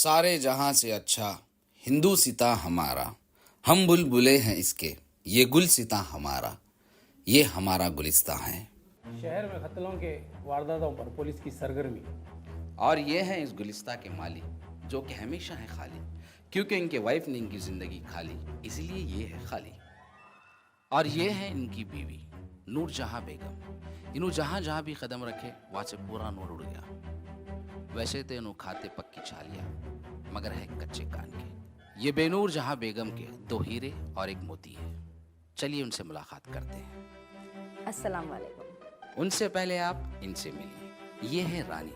सारे जहां से अच्छा हिंदू सिता हमारा, हम बुलबुले हैं इसके, ये गुल सिता हमारा, ये हमारा गुलिस्तां है। शहर में कत्लों के वारदातों पर पुलिस की सरगर्मी। और ये हैं इस गुलिस्तां के माली, जो कि हमेशा है खाली, क्योंकि इनके वाइफ ने इनकी जिंदगी खाली, इसलिए ये है खाली। और ये है इनकी बीवी नूर जहां बेगम। इन्हों जहां जहां भी कदम रखे वहां से पूरा नूर उड़ गया। वैसे तो इन्हों खाते पक्की छालिया, मगर है कच्चे कान के। ये बेनूर जहां बेगम के 2 हीरे और 1 मोती है। चलिए उनसे मुलाकात करते हैं। अस्सलाम वालेकुम। उनसे पहले आप इनसे मिलिए। ये है रानी,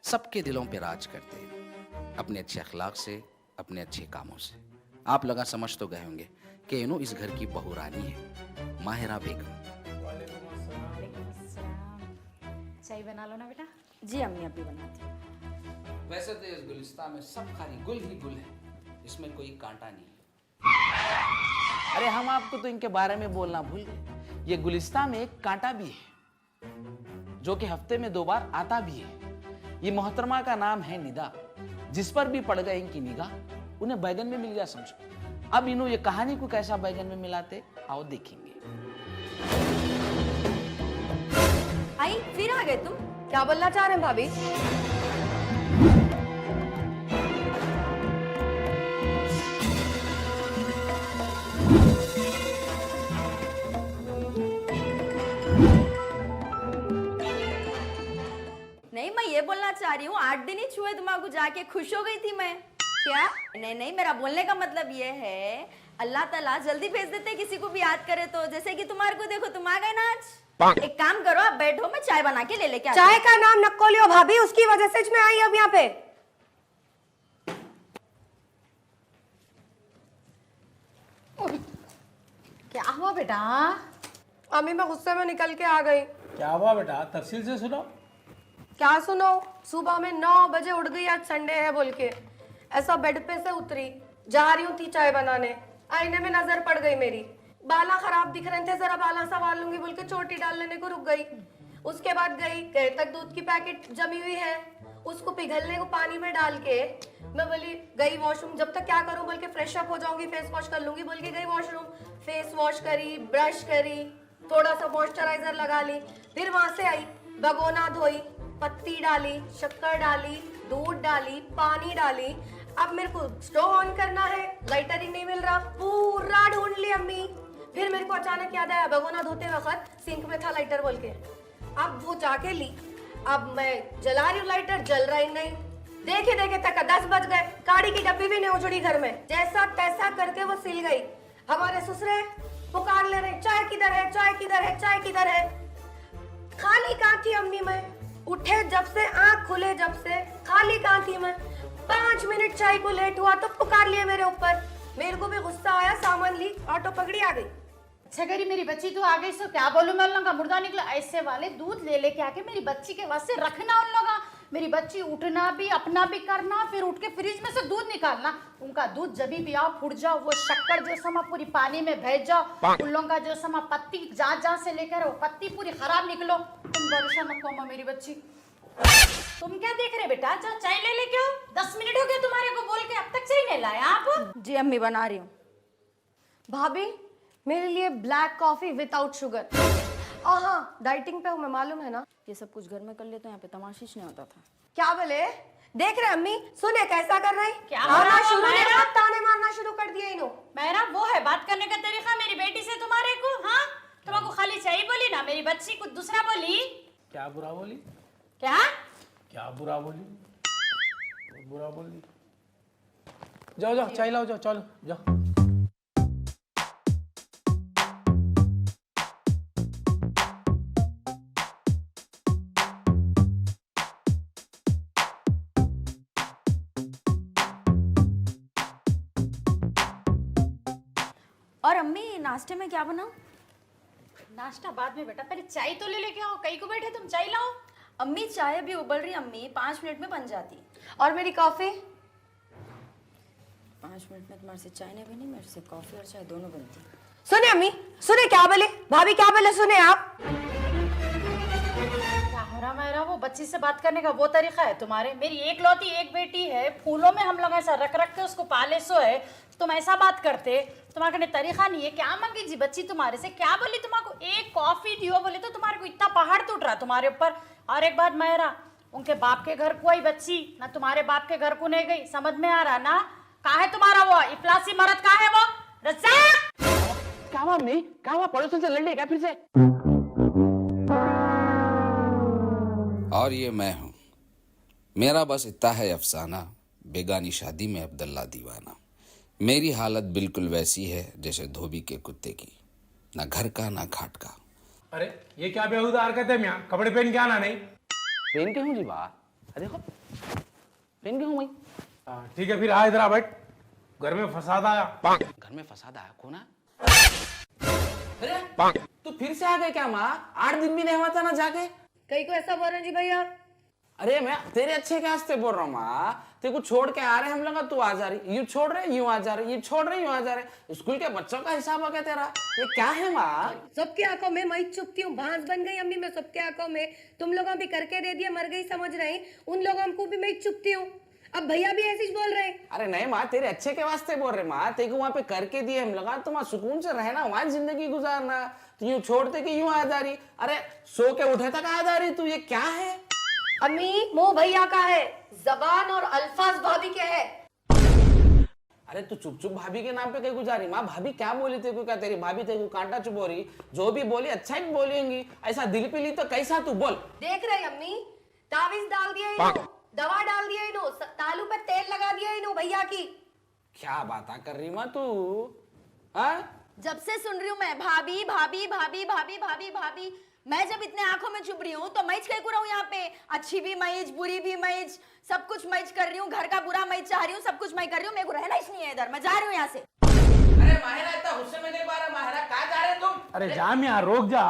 सबके दिलों पे राज करते हैं, अपने अच्छे अखलाक से, अपने अच्छे कामों से। आप लोग समझ तो गए होंगे कि इन्हों इस घर की बहू रानी है, माहिरा बेगम। चाय बना लो ना बेटा। जी अम्मी, अभी बनाती हूँ। वैसे तो इस गुलिस्तान में सब खाली गुल ही गुल है, इसमें कोई कांटा नहीं। अरे हम आपको तो इनके बारे में बोलना भूल गए। ये गुलिस्तान में एक कांटा भी है, जो कि हफ्ते में 2 बार आता भी है। ये मोहतरमा का नाम है निदा। जिस पर भी पड़ गए इनकी निगाह, उन्हें बैगन में मिल गया समझो। अब इन्हों ये कहानी को कैसा बैगन में मिलाते, आओ देखेंगे। आई, फिर आ गए तुम? क्या बोलना चाह रहे हैं भाभी? नहीं, मैं ये बोलना चाह रही हूँ 8 दिन ही छुए तुम्हारे जाके खुश हो गई थी मैं। क्या? नहीं नहीं, मेरा बोलने का मतलब ये है अल्लाह ताला जल्दी भेज देते किसी को भी याद करे तो। जैसे कि तुम्हारे को देखो, तुम आ गए ना आज। एक काम करो, आप बैठो, मैं चाय बना के ले लेके आती हूँ। चाय का नाम नको लियो भाभी, उसकी वजह से मैं आई अब यहाँ पे। क्या हुआ बेटा? अम्मी मैं गुस्से में निकल के आ गई। क्या हुआ बेटा, तफसील से सुनो। क्या सुनो? सुबह में 9 बजे उठ गई, आज संडे है बोल के। ऐसा बेड पे से उतरी, जा रही हूँ थी चाय बनाने, आईने में नजर पड़ गई मेरी। बाला खराब दिख रहे थे, जरा बाला संभाल लूंगी बोल के चोटी डाल लेने को रुक गई। उसके बाद गए तक दूध की पैकेट जमी हुई है, उसको पिघलने को पानी में डाल के मैं बोली गई वॉशरूम। जब तक क्या करूं बोल के फ्रेश अप हो जाऊंगी, फेस वॉश कर लूंगी बोल के गई वॉशरूम। फेस वॉश करी, ब्रश करी, थोड़ा सा मॉइस्चराइजर लगा ली, फिर वहां से आई, भगोना धोई, पत्ती डाली, शक्कर डाली, दूध डाली, पानी डाली। अब मेरे को स्टोव ऑन करना है, लाइटर ही नहीं मिल रहा, पूरा ढूंढ ली अम्मी। फिर मेरे को अचानक याद आया भगोना धोते वक्त सिंक में था लाइटर बोल के। अब वो जाके ली, अब मैं जला रही हूँ लाइटर, जल रहा ही नहीं। देखे देखे तक 10 बज गए, काड़ी की डब्बी भी नहीं उजड़ी घर में। जैसा तैसा करके वो सिल गई। हमारे ससुरे पुकार ले रहे, चाय किधर है, चाय किधर है, चाय किधर है। खाली कहाँ थी अम्मी मैं? उठे जब से, आंख खुले जब से, खाली कहाँ थी मैं? 5 मिनट चाय को लेट हुआ तो पुकार लिए मेरे ऊपर। मेरे को भी गुस्सा आया, सामान ली, ऑटो पकड़ी, आ गई। अच्छा करी मेरी बच्ची तो आ गई, सो क्या बोलूं मैं, उन लोगों का मुर्दा निकला। ऐसे वाले दूध ले लेके आके मेरी बच्ची के वास्ते रखना उन लोगों। मेरी बच्ची उठना भी, अपना भी करना, फिर उठ के फ्रिज में से दूध निकालना। उनका दूध जब भी आओ फुट जाओ, वो शक्कर जो समा पूरी पानी में भेज जाओ। उन लोगों का जो समा पत्ती जहाँ से लेकर वो पत्ती पूरी खराब निकलो। तुम भरोसा मत करो मेरी बच्ची। तुम क्या देख रहे बेटा, जा चाय ले लेके आओ। 10 मिनट हो गए तुम्हारे को बोल के, अब तक चाय नहीं लाया आप। जी अम्मी, बना रही हूँ। भाभी मेरे लिए ब्लैक कॉफी विदाउट शुगर। और हाँ, डाइटिंग पे हूँ मैं, मालूम है ना। ये सब कुछ घर में कर ले तो यहाँ पे तमाशीश नहीं होता था। क्या बोले? देख रहे अम्मी, सुने कैसा कर रही? क्या आना शुरू ने ताने मारना शुरू कर दिया इन्हों। मेरा वो है बात करने का तरीका मेरी बेटी से तुम्हारे को। हाँ, तुमको खाली चाय बोली ना, मेरी बच्ची कुछ दूसरा बोली। क्या बुरा बोली? क्या क्या बुरा बोली? बुरा बोली? जाओ जाओ चाय लाओ, जाओ चलो जाओ। और अम्मी नाश्ते में क्या बनाऊं? नाश्ता बाद में बेटा, पहले चाय तो ले लेके आओ। कहीं को बैठे तुम, चाय लाओ। अम्मी चाय अभी उबल रही, अम्मी 5 मिनट में बन जाती। और मेरी कॉफी? 5 मिनट में तुम्हारे से चाय नहीं बनी, मेरे से कॉफी और चाय दोनों बनती। सुने अम्मी, सुने क्या बोले भाभी, क्या बोले सुने आप? क्या हो रहा मेरा? वो बच्ची से बात करने का वो तरीका है तुम्हारे? मेरी एक लौती एक बेटी है, फूलों में हम लोग ऐसा रख रख के उसको पाले सो है, तुम ऐसा बात करते? तुम्हारे तरीका नहीं है। क्या मांगी जी बच्ची तुम्हारे से? क्या बोली तुम्हारे? एक कॉफी दियो बोले तो तुम्हारे को इतना पहाड़ टूट रहा तुम्हारे ऊपर। और एक बात मेरा, उनके बाप के घर को आई बच्ची ना, तुम्हारे बाप के घर को नहीं गई। समझ में आ रहा ना? कहा है तुम्हारा वो इफलासी मर्द? कहा है वो रज़ाक? क्या हुआ अम्मी? क्या हुआ? पड़ोसन से लड़ लिया क्या फिर से? और ये मैं हूं, मेरा बस इतना है अफसाना, बेगानी शादी में अब्दुल्ला दीवाना। मेरी हालत बिल्कुल वैसी है जैसे धोबी के कुत्ते की, ना घर का ना घाट का। अरे ये क्या बेहुदा हरकत है मियाँ? कपड़े पहन के आना नहीं? पहन के हूँ जी बा, देखो पहन के हूँ मैं। ठीक है फिर आ इधर आ बैठ। घर में फसाद आया। घर में फसाद आया कौन है? अरे तू फिर से आ गए क्या माँ? 8 दिन भी नहीं हुआ था ना जाके? कहीं को ऐसा बोल रहे हैं जी भैया? अरे मैं तेरे अच्छे के वास्ते बोल रहा हूँ माँ। तेरे को छोड़ के आ रहे हम लोग, तू आ जा रही, यूं छोड़ रहे यूं आ जा रहे, यूं छोड़ रहे यूं आ जा रहे। स्कूल के बच्चों का हिसाब हो गया तेरा। ये क्या है माँ? सबके आंखों में मैं चुपती हूँ, भांस बन गई अम्मी मैं सबके आंखों में। तुम लोगों भी करके दे दिया, मर गई समझ रही, उन लोगों को भी मैं चुपती हूँ। अब भैया भी ऐसे ही बोल रहे हैं। अरे नहीं माँ, तेरे अच्छे के वास्ते बोल रहे माँ। तेरे को वहाँ पे करके दिए हम लोग, तुम वहाँ सुकून से रहना, वहाँ जिंदगी गुजारना। तो यूं छोड़ते कि यूं आ जा रही। अरे सो के उठे तक आ जा रही तू, ये क्या है? अम्मी मुंह भैया का है, जबान और अल्फाज भाभी के है। अरे तू चुप चुप भाभी के नाम पे कहीं गुजारी माँ? भाभी क्या बोली तेरे को? क्या तेरी भाभी तेरे को कांटा चुप हो रही? जो भी बोली अच्छा ही बोलेंगी, ऐसा दिल पे ली तो कैसा? तू बोल। देख रहे अम्मी, तावीज डाल दिया इन्हों, दवा डाल दिया इन्हों, तालू पे तेल लगा दिया इन्हों भैया की। क्या बात कर रही माँ तू? हाँ जब से सुन रही हूँ मैं भाभी भाभी भाभी भाभी भाभी भाभी। मैं जब इतने आंखों में चुभ रही हूँ तो मैच कहीं रहा हूँ यहाँ पे। अच्छी भी मैच, बुरी भी मैच, सब कुछ मैच कर रही हूँ। घर का बुरा मैच चाह रही हूँ, सब कुछ मैं कर रही हूँ। मेरे को रहना ही नहीं है इधर, मैं जा रही हूँ यहाँ से। अरे माहिरा इतना गुस्से में नहीं पा रहा। माहिरा कहाँ जा रहे तुम? अरे जा मियाँ, रोक जा।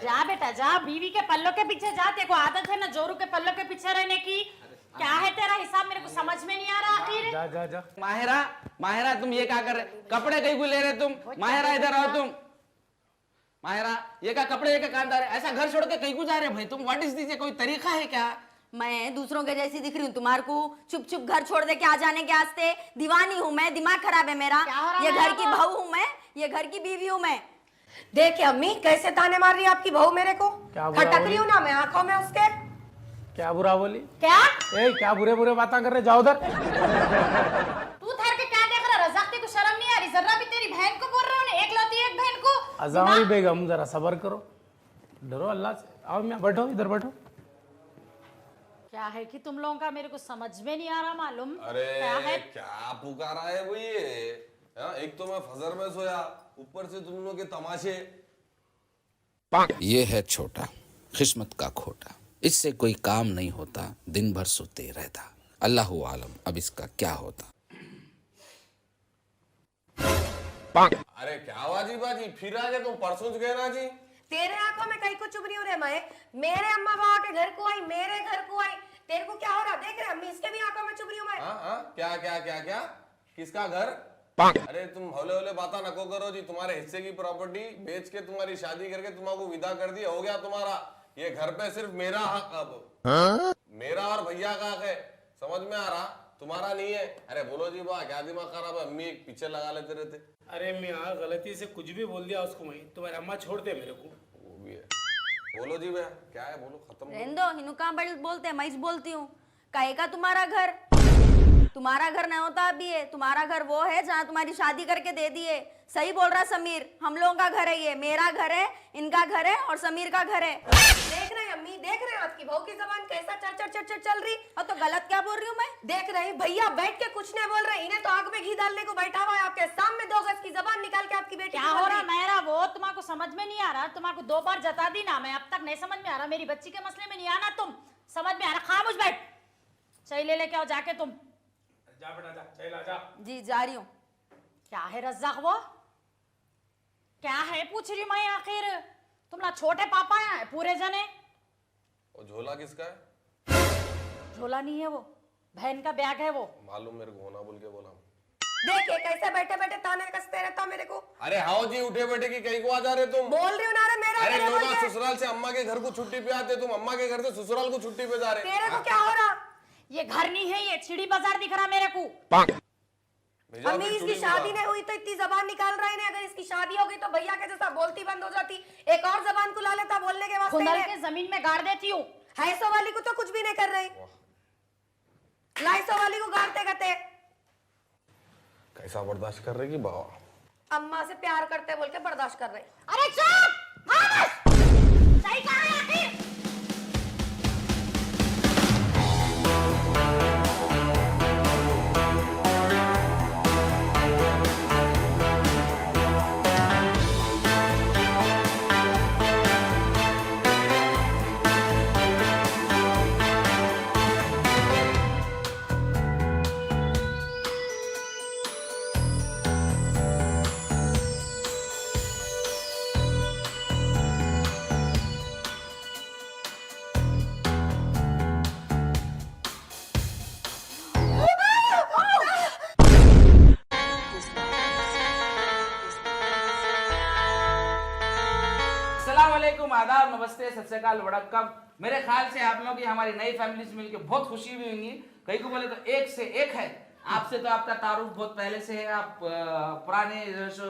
जा बेटा जा, बीवी के पल्लों के पीछे जा। तेरे को आदत है ना जोरू के पल्लों के पीछे रहने की। क्या है तेरा हिसाब? मेरे को समझ में नहीं आ रहा आखिर। जा जा जा। माहिरा माहिरा तुम ये क्या कर रहे? कपड़े कहीं को ले रहे तुम? माहिरा इधर आओ तुम। माहिरा ये क्या कपड़े लेके कहाँ जा रहे? ऐसा घर छोड़ के कहीं को जा रहे भाई तुम? What is this? कोई तरीका है क्या? मैं दूसरों के जैसी दिख रही हूँ तुम्हारे को? चुप चुप घर छोड़ दे के आ जाने के वास्ते? दीवानी हूँ मैं, दिमाग खराब है मेरा। ये घर की बहू हूँ मैं, ये घर की बीवी हूँ मैं। देखिए अम्मी कैसे ताने मार रही है आपकी बहू मेरे को। क्या बुरा खटक बोली? रही हूँ ना मैं आंखों में उसके। क्या बुरा बोली? क्या ए क्या बुरे बुरे बातें कर रहे? जाओ उधर। तू ठहर के क्या देख रहा? रज़ाक तेरे को शर्म नहीं आ रही? जरा भी तेरी बहन को बोल रहा हूँ ना, एक लौती एक बहन को। अजामी बेगम जरा सबर करो, डरो अल्लाह से। आओ मियाँ बैठो, इधर बैठो। क्या है कि तुम लोगों का मेरे को समझ में नहीं आ रहा मालूम। अरे क्या है? क्या पुकारा है वो ये? हाँ, एक तो मैं फजर में सोया, ऊपर से तुम लोग के तमाशे। ये है छोटा, किस्मत का खोटा, इससे कोई काम नहीं होता, दिन भर सोते रहता। अल्लाह आलम अब इसका क्या होता। अरे क्या हुआ जी बाजी? फिर आ गए तुम? परसों से गए ना जी। तेरे आंखों में कहीं को चुभ रही हूँ रे मैं। मेरे अम्मा बाबा के घर को आई, मेरे घर को आई। तेरे को क्या हो रहा? देख रहे अम्मी, इसके भी आंखों में चुभ रही हूँ मैं। हाँ हाँ, क्या क्या क्या क्या? किसका घर? अरे तुम हौले हौले बाता नको करो जी। तुम्हारे हिस्से की प्रॉपर्टी बेच के तुम्हारी शादी करके तुम्हारा विदा कर दिया, हो गया तुम्हारा। ये घर पे सिर्फ मेरा हक अब, मेरा और भैया का हक है। समझ में आ रहा? तुम्हारा नहीं है। अरे बोलो जी बा, क्या दिमाग खराब है? अम्मी एक पीछे लगा लेते रहते। अरे मियाँ गलती से कुछ भी बोल दिया उसको मैं, तुम्हारी अम्मा छोड़ दे मेरे को। वो भी है। बोलो जी भैया, क्या है? बोलो, खत्म करो। रहने दो, हिनू कहाँ बोलते हैं, मैं ही बोलती हूँ। काहे का तुम्हारा घर? तुम्हारा घर नहीं होता अभी है। तुम्हारा घर वो है जहाँ तुम्हारी शादी करके दे दिए। सही बोल रहा समीर, हम लोगों का घर है ये। मेरा घर है, इनका घर है और समीर का घर है। देख रहे हैं अम्मी, देख रहे हैं आपकी बहू की जबान कैसा चर चर चर चर चल रही। और तो गलत क्या बोल रही हूँ मैं? देख रहे हैं भैया बैठ के कुछ नहीं बोल रहे, इन्हें तो आग में घी डालने को बैठा हुआ है आपके सामने। 2 गज की जबान निकाल के आपकी बेटी क्या हो रहा मेरा? वो तुम्हारे को समझ में नहीं आ रहा? तुम्हारे को 2 बार जता दी ना मैं, अब तक नहीं समझ में आ रहा। मेरी बच्ची के मसले में नहीं आना तुम, समझ में आ रहा? खामोश बैठ, चाय ले लेके आओ जाके तुम। जा बेटा जा, चला जा। जी जा रही हूँ। क्या है रज़ाक? वो क्या है पूछ रही मैं आखिर? तुम ना छोटे पापा हैं पूरे जने। वो झोला किसका है? झोला नहीं है वो, बहन का बैग है वो। मालूम मेरे को, होना बोल के बोला। देखिए कैसे बैठे बैठे ताने कसते रहता मेरे को। अरे हाओ जी, उठे बैठे की कहीं को आ जा रहे तुम? बोल रही हूँ ना रे, मेरा अरे मेरा बोल लोग के। ससुराल से अम्मा के घर को छुट्टी पे आते, तुम अम्मा के घर से ससुराल को छुट्टी पे जा रहे। तेरे को क्या हो रहा? ये घर नहीं है, ये चिड़ी बाजार दिख रहा मेरे को। भेजा अम्मी फिर इसकी चुड़ी शादी बुला। नहीं हुई तो इतनी जबान निकाल रहा है ना। अगर इसकी शादी हो गई तो भैया के जैसा बोलती बंद हो जाती, एक और जबान को ला लेता बोलने के वास्ते। खुंदल के जमीन में गाड़ देती हूँ। हैसो वाली को तो कुछ भी नहीं कर रही, लाइसो वाली को गाड़ते करते। कैसा बर्दाश्त कर रहे की बाबा? अम्मा से प्यार करते बोल के बर्दाश्त कर रहे। अरे चुप! सही कहा है आखिर। अस्सलामुअलैकुम, आदाब, नमस्ते, सत श्री अकाल, वड़क्कम। मेरे ख्याल से आप लोग की हमारी नई फैमिली से मिलकर बहुत खुशी भी होंगी। कहीं को बोले तो एक से एक है। आपसे तो आपका तारुफ बहुत पहले से है। आप पुराने जो सो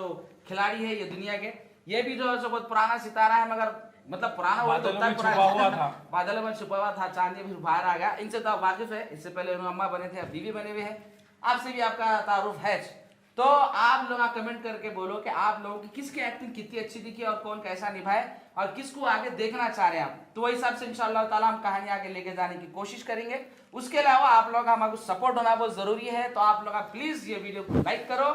खिलाड़ी है ये दुनिया के। ये भी जो है सो बहुत पुराना सितारा है, मगर मतलब पुराना वो तो बादलों होता है में पुराना। छुपा हुआ था। बादलों में छुपा हुआ था, चांदी फिर बाहर आ गया। इनसे तो आप वाकिफ है, इससे पहले उन्होंने अम्मा बने थे, अब बीवी बने हुए हैं। आपसे भी आपका तारुफ है। तो आप लोग कमेंट करके बोलो कि आप लोगों की किसकी एक्टिंग कितनी अच्छी दिखी और कौन कैसा निभाए और किसको आगे देखना चाह रहे हैं आप। तो वही हिसाब से इंशाअल्लाह ताला हम कहानी आगे लेके जाने की कोशिश करेंगे। उसके अलावा आप लोग का हमारे सपोर्ट होना बहुत जरूरी है। तो आप लोग प्लीज ये वीडियो को लाइक करो,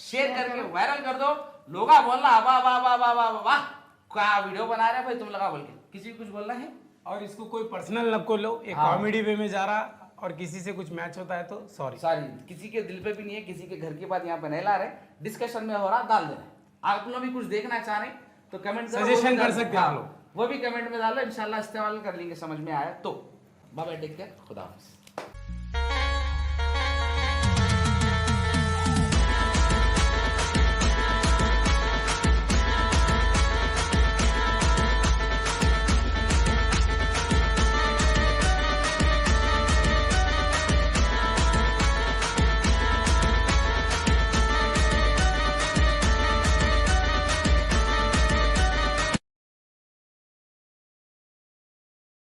शेयर करके वायरल कर दो। लोग बोलना वाह वाह वाह वाह वाह वाह, क्या वीडियो बना रहे भाई तुम लगा बोल के। किसी को कुछ बोलना है? और इसको कोई पर्सनल न को लो, एक हाँ। कॉमेडी वे में जा रहा और किसी से कुछ मैच होता है तो सॉरी। सॉरी, किसी के दिल पे भी नहीं है, किसी के घर की बात यहाँ पे नहीं ला रहे, डिस्कशन में हो रहा, डाल दे रहे। आप लोग भी कुछ देखना चाह रहे तो कमेंट करो, Suggestion वो भी कर डाल- सकते हैं आप हाँ, लोग। वो भी कमेंट में डालो, इंशाल्लाह इस्तेमाल कर लेंगे, समझ में आया तो। बाय बाय, टेक केयर, खुदा हाफिज़।